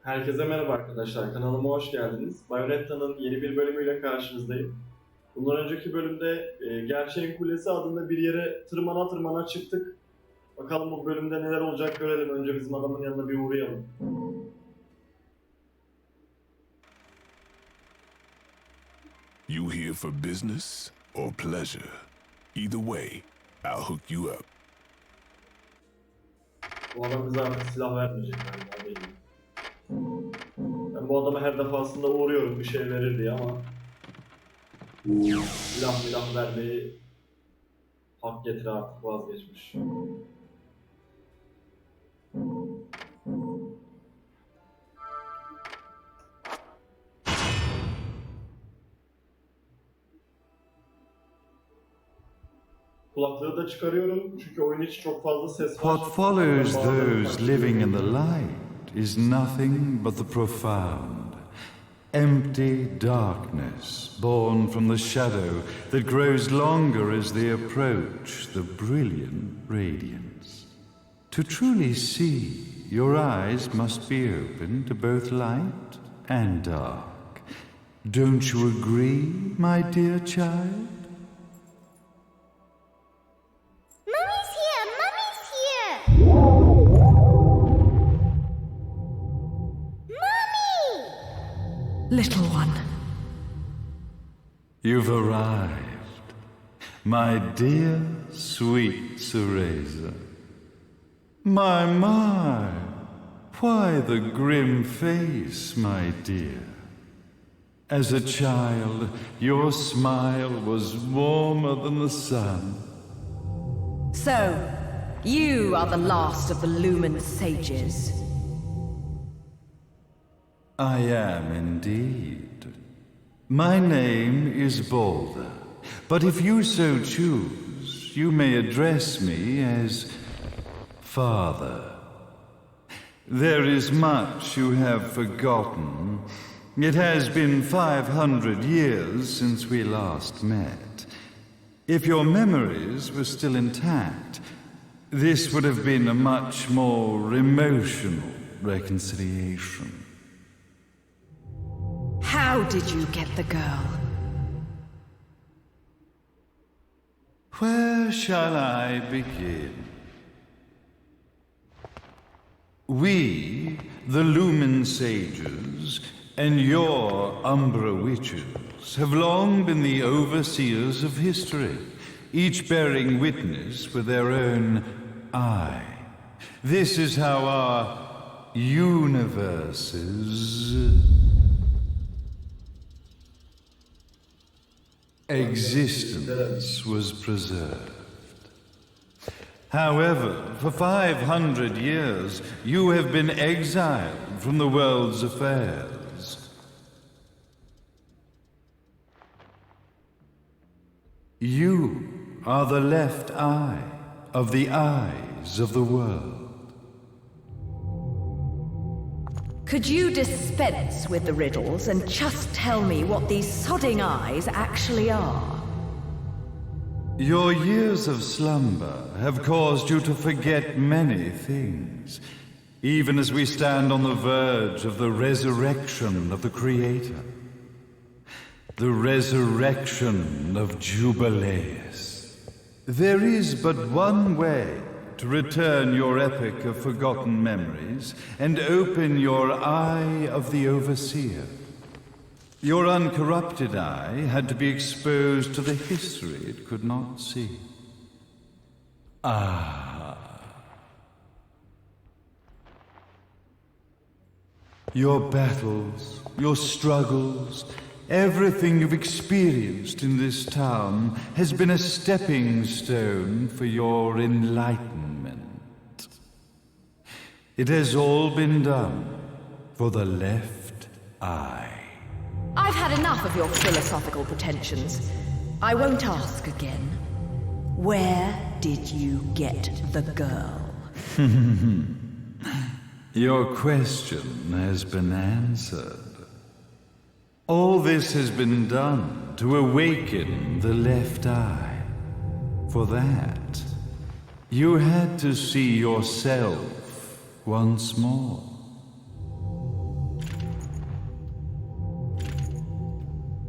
Herkese merhaba arkadaşlar, kanalıma hoş geldiniz. Bayonetta'nın yeni bir bölümüyle karşınızdayım. Bundan önceki bölümde Gerçeğin Kulesi adında bir yere tırmana tırmana çıktık. Bakalım bu bölümde neler olacak görelim. Önce bizim adamın yanına bir uğrayalım. You here for business or pleasure? Either way, I'll hook you up. Bu adam bize artık silah vermeyecek galiba, değil mi? Ben bu adama her defasında uğruyorum bir şey verir diye ama silah vermeyi hak getire artık vazgeçmiş. Kulaklığı da çıkarıyorum çünkü oyun içi çok fazla ses var. What follows those living in the light is nothing but the profound, empty darkness born from the shadow that grows longer as they approach the brilliant radiance. To truly see, your eyes must be open to both light and dark. Don't you agree, my dear child? Little one. You've arrived, my dear, sweet Cereza. My, why the grim face, my dear? As a child, your smile was warmer than the sun. So, you are the last of the Lumen sages. I am indeed. My name is Balder, but if you so choose, you may address me as Father. There is much you have forgotten. It has been 500 years since we last met. If your memories were still intact, this would have been a much more emotional reconciliation. How did you get the girl? Where shall I begin? We, the Lumen Sages, and your Umbra Witches, have long been the overseers of history, each bearing witness with their own eye. This is how our universes existence was preserved. However, for 500 years, you have been exiled from the world's affairs. You are the left eye of the eyes of the world. Could you dispense with the riddles and just tell me what these sodding eyes actually are? Your years of slumber have caused you to forget many things, even as we stand on the verge of the resurrection of the Creator. The resurrection of Jubileus. There is but one way to return your epic of forgotten memories and open your eye of the overseer. Your uncorrupted eye had to be exposed to the history it could not see. Your battles, your struggles, everything you've experienced in this town has been a stepping stone for your enlightenment. It has all been done for the left eye. I've had enough of your philosophical pretensions. I won't ask again. Where did you get the girl? Your question has been answered. All this has been done to awaken the left eye. For that, you had to see yourself once more.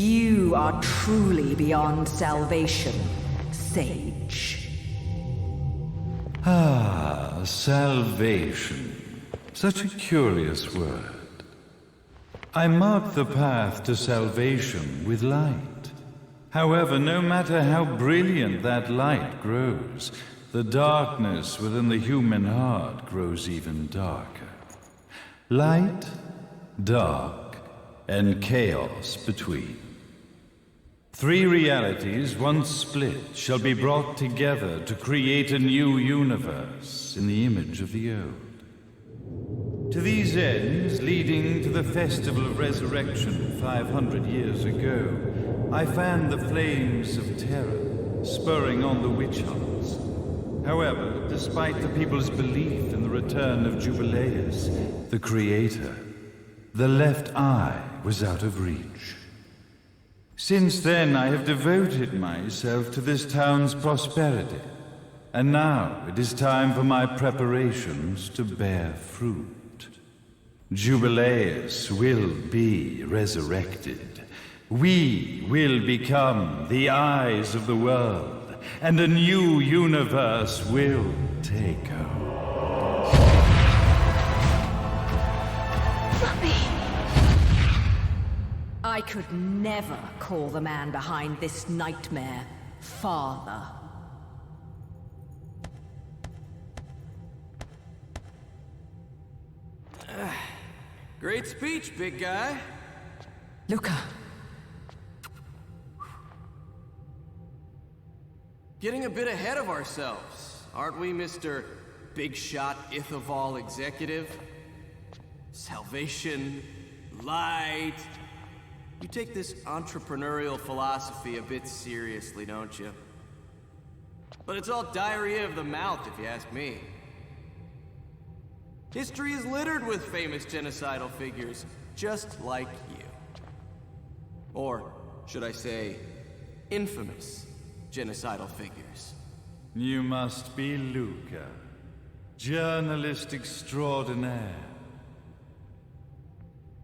You are truly beyond salvation, sage. Ah, salvation. Such a curious word. I mark the path to salvation with light. However, no matter how brilliant that light grows, the darkness within the human heart grows even darker. Light, dark, and chaos between. Three realities, once split, shall be brought together to create a new universe in the image of the old. To these ends, leading to the Festival of Resurrection 500 years ago, I fanned the flames of terror, spurring on the witch hunts. However, despite the people's belief in the return of Jubileus, the Creator, the left eye was out of reach. Since then, I have devoted myself to this town's prosperity, and now it is time for my preparations to bear fruit. Jubileus will be resurrected. We will become the eyes of the world, and a new universe will take hold. I could never call the man behind this nightmare father. Great speech, big guy. Luca, Getting a bit ahead of ourselves, aren't we, Mr. Big Shot Ithaval Executive? Salvation, light. You take this entrepreneurial philosophy a bit seriously, don't you? But it's all diarrhea of the mouth, if you ask me. History is littered with famous genocidal figures, just like you. Or, should I say, infamous genocidal figures. You must be Luca, journalist extraordinaire.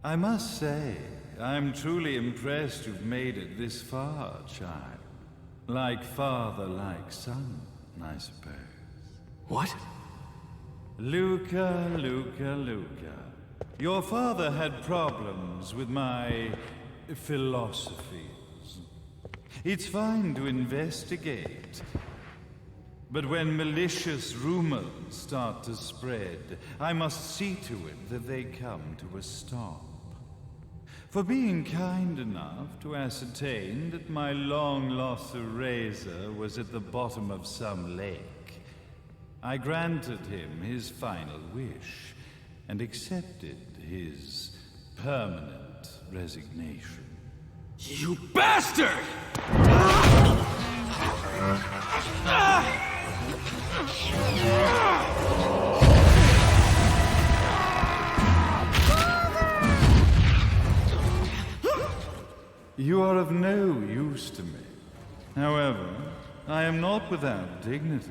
I must say, I'm truly impressed you've made it this far, child. Like father, like son, I suppose. What? Luca, Luca, Luca. Your father had problems with my philosophies. It's fine to investigate, but when malicious rumors start to spread, I must see to it that they come to a stop. For being kind enough to ascertain that my long-lost eraser was at the bottom of some lake, I granted him his final wish and accepted his permanent resignation. You bastard! You are of no use to me. However, I am not without dignity.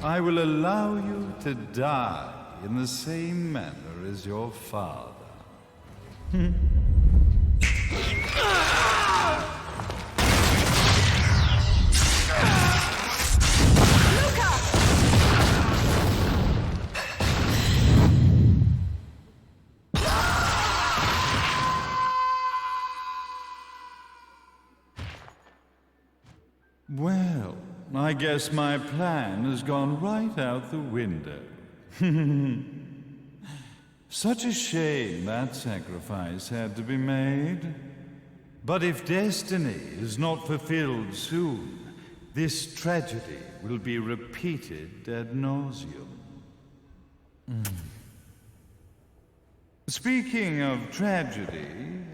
I will allow you to die in the same manner as your father. Well, I guess my plan has gone right out the window. Such a shame that sacrifice had to be made. But if destiny is not fulfilled soon, this tragedy will be repeated ad nauseum. Speaking of tragedy,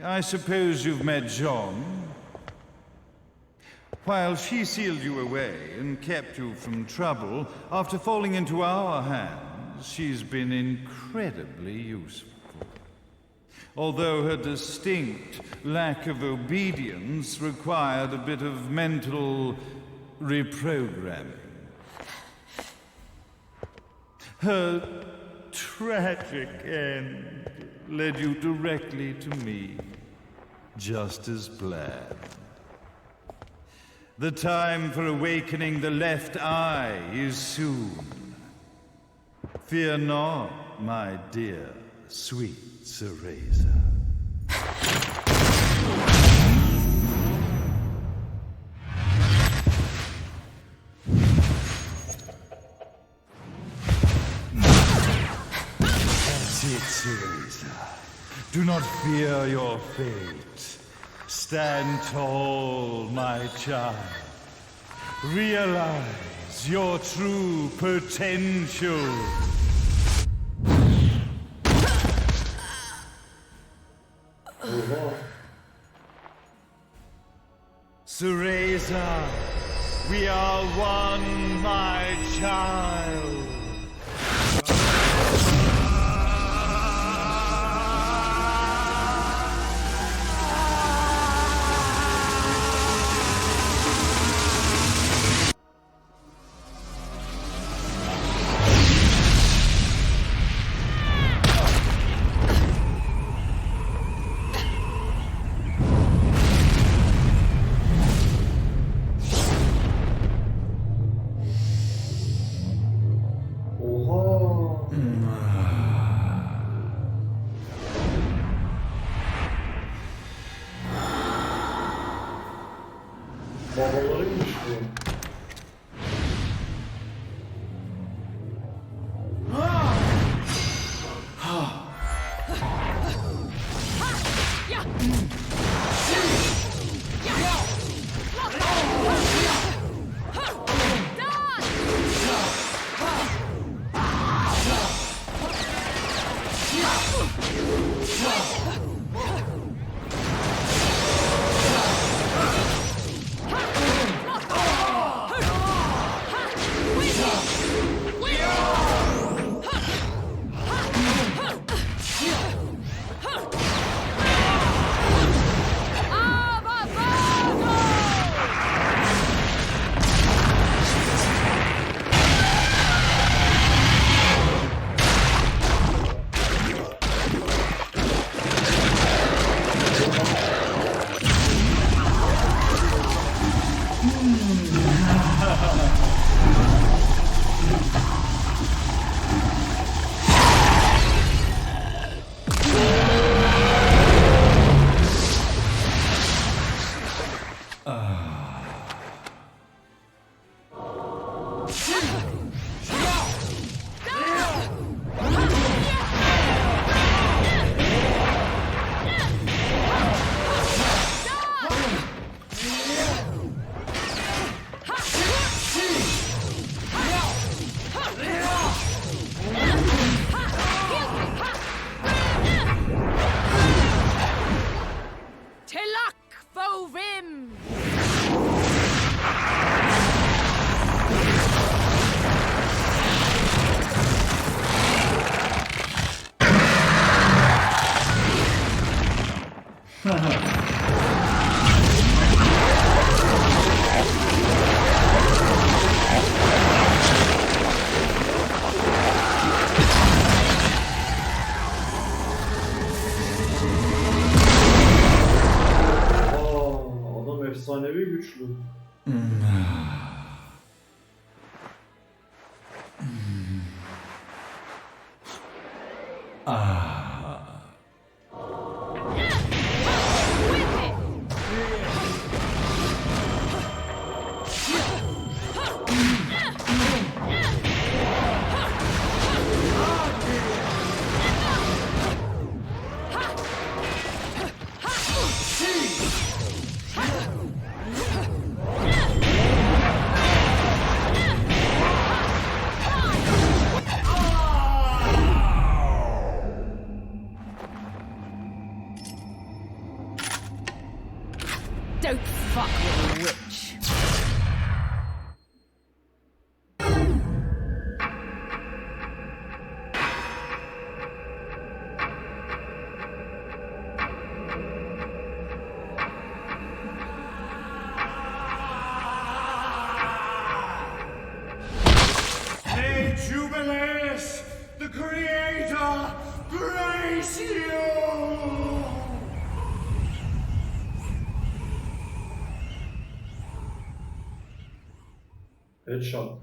I suppose you've met Jean. While she sealed you away and kept you from trouble, after falling into our hands, she's been incredibly useful. Although her distinct lack of obedience required a bit of mental reprogramming. Her tragic end led you directly to me, just as planned. The time for awakening the left eye is soon. Fear not, my dear, sweet Cereza. That's it, Cereza. Do not fear your fate. Stand tall, my child. Realize your true potential. Cereza, we are one, my child. Babalarıymış bu. Efsanevi güçlü. Don't fuck with a witch. Hey, Jubileus! The creation praise you! Headshot.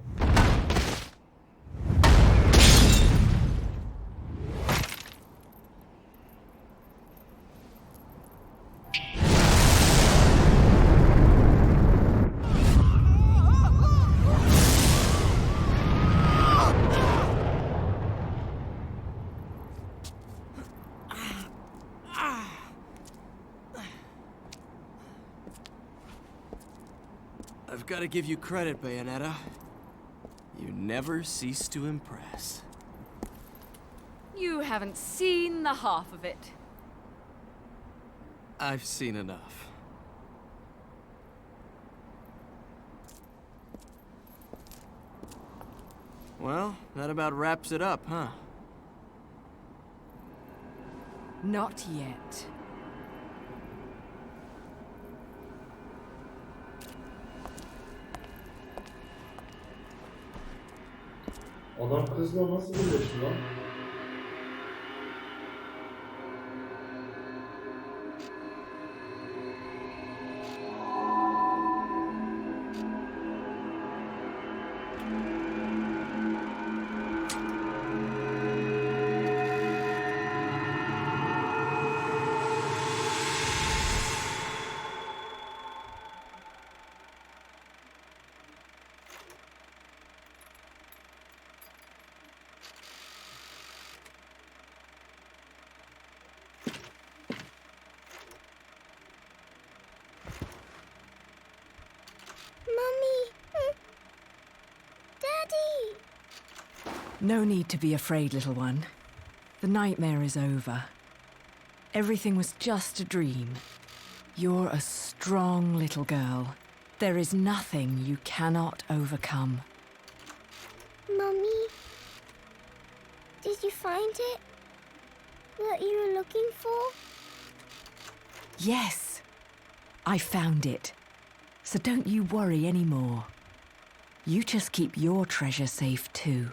I've got to give you credit, Bayonetta. You never cease to impress. You haven't seen the half of it. I've seen enough. Well, that about wraps it up, huh? Not yet. Adam kızla nasıl birleşti lan? No need to be afraid, little one. The nightmare is over. Everything was just a dream. You're a strong little girl. There is nothing you cannot overcome. Mummy, did you find it? What you were looking for? Yes, I found it. So don't you worry anymore. You just keep your treasure safe too.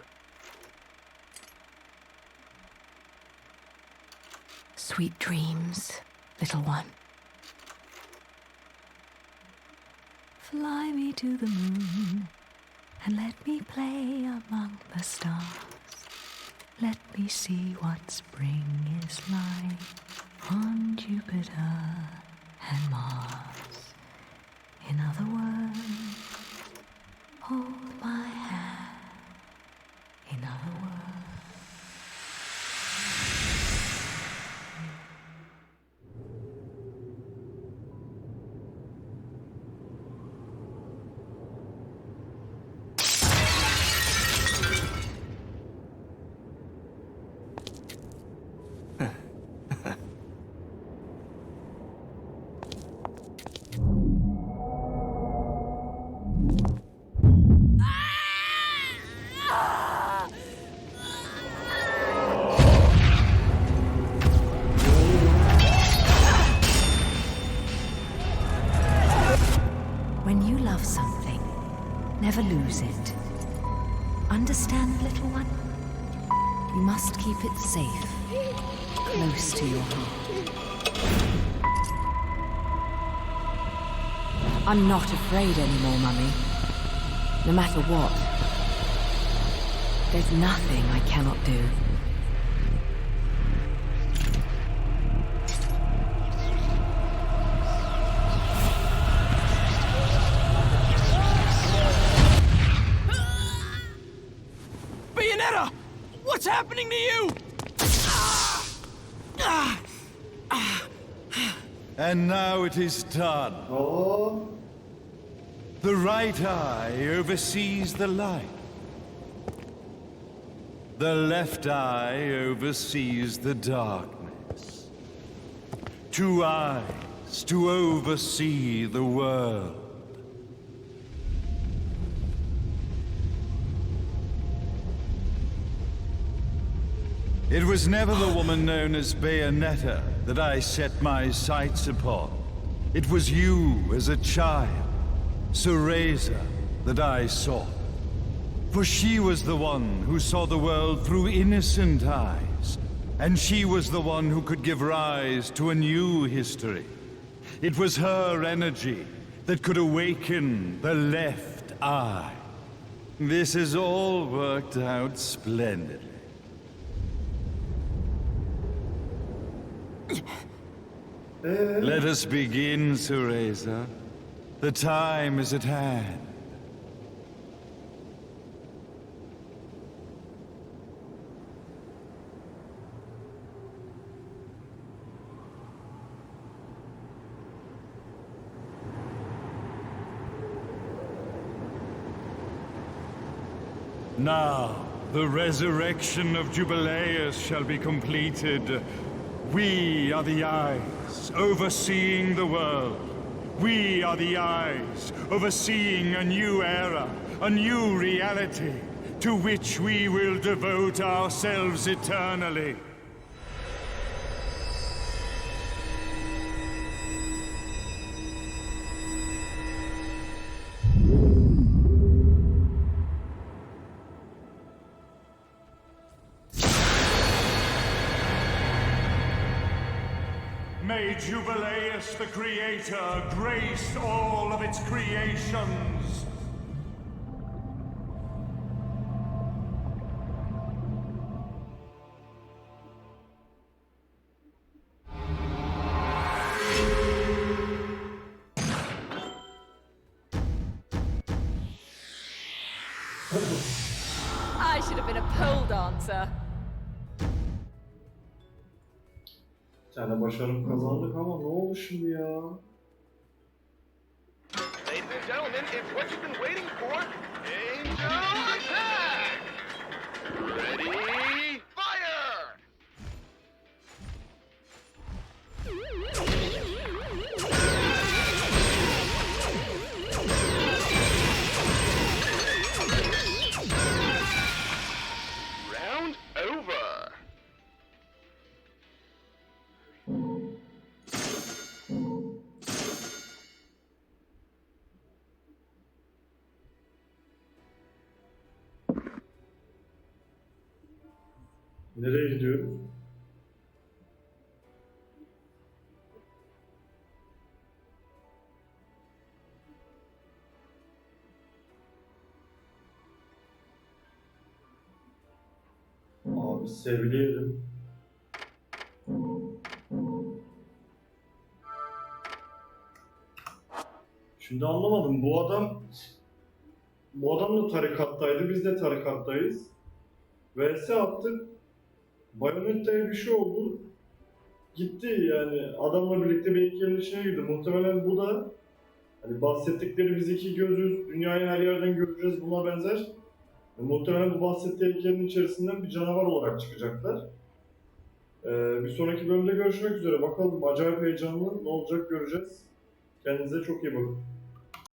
Sweet dreams, little one. Fly me to the moon and let me play among the stars. Let me see what spring is like on Jupiter and Mars. In other words, hold my hand. In other words. Never lose it. Understand, little one? You must keep it safe, close to your heart. I'm not afraid anymore, Mummy. No matter what. There's nothing I cannot do. Bayonetta! What's happening to you? And now it is done. Oo. The right eye oversees the light. The left eye oversees the darkness. Two eyes to oversee the world. It was never the woman known as Bayonetta that I set my sights upon. It was you as a child, Cereza, that I sought. For she was the one who saw the world through innocent eyes, And she was the one who could give rise to a new history. It was her energy that could awaken the left eye. This has all worked out splendidly. Let us begin, Cereza. The time is at hand. Now, the resurrection of Jubileus shall be completed. We are the eyes overseeing the world. We are the eyes overseeing a new era, a new reality, to which we will devote ourselves eternally. May Jubileus the Creator grace all of its creations. I should have been a pole dancer. Bir tane başarım kazandık ama ne oldu şimdi ya? Ladies and gentlemen, it's what you've been waiting for. Angel attack! Ready, fire! Round over. Nereye gidiyoruz? Abi sevgilim. Şimdi anlamadım. Bu adam da tarikattaydı. Biz de tarikattayız. VS attık. Bayonetta'ya bir şey oldu. Gitti yani. Adamla birlikte bir heykelin içine girdi. Muhtemelen bu da hani bahsettikleri biz iki gözüz, dünyayı her yerden göreceğiz buna benzer. Muhtemelen bu bahsettiği heykelin içerisinden bir canavar olarak çıkacaklar. Bir sonraki bölümde görüşmek üzere. Bakalım acayip heyecanlı ne olacak göreceğiz. Kendinize çok iyi bakın.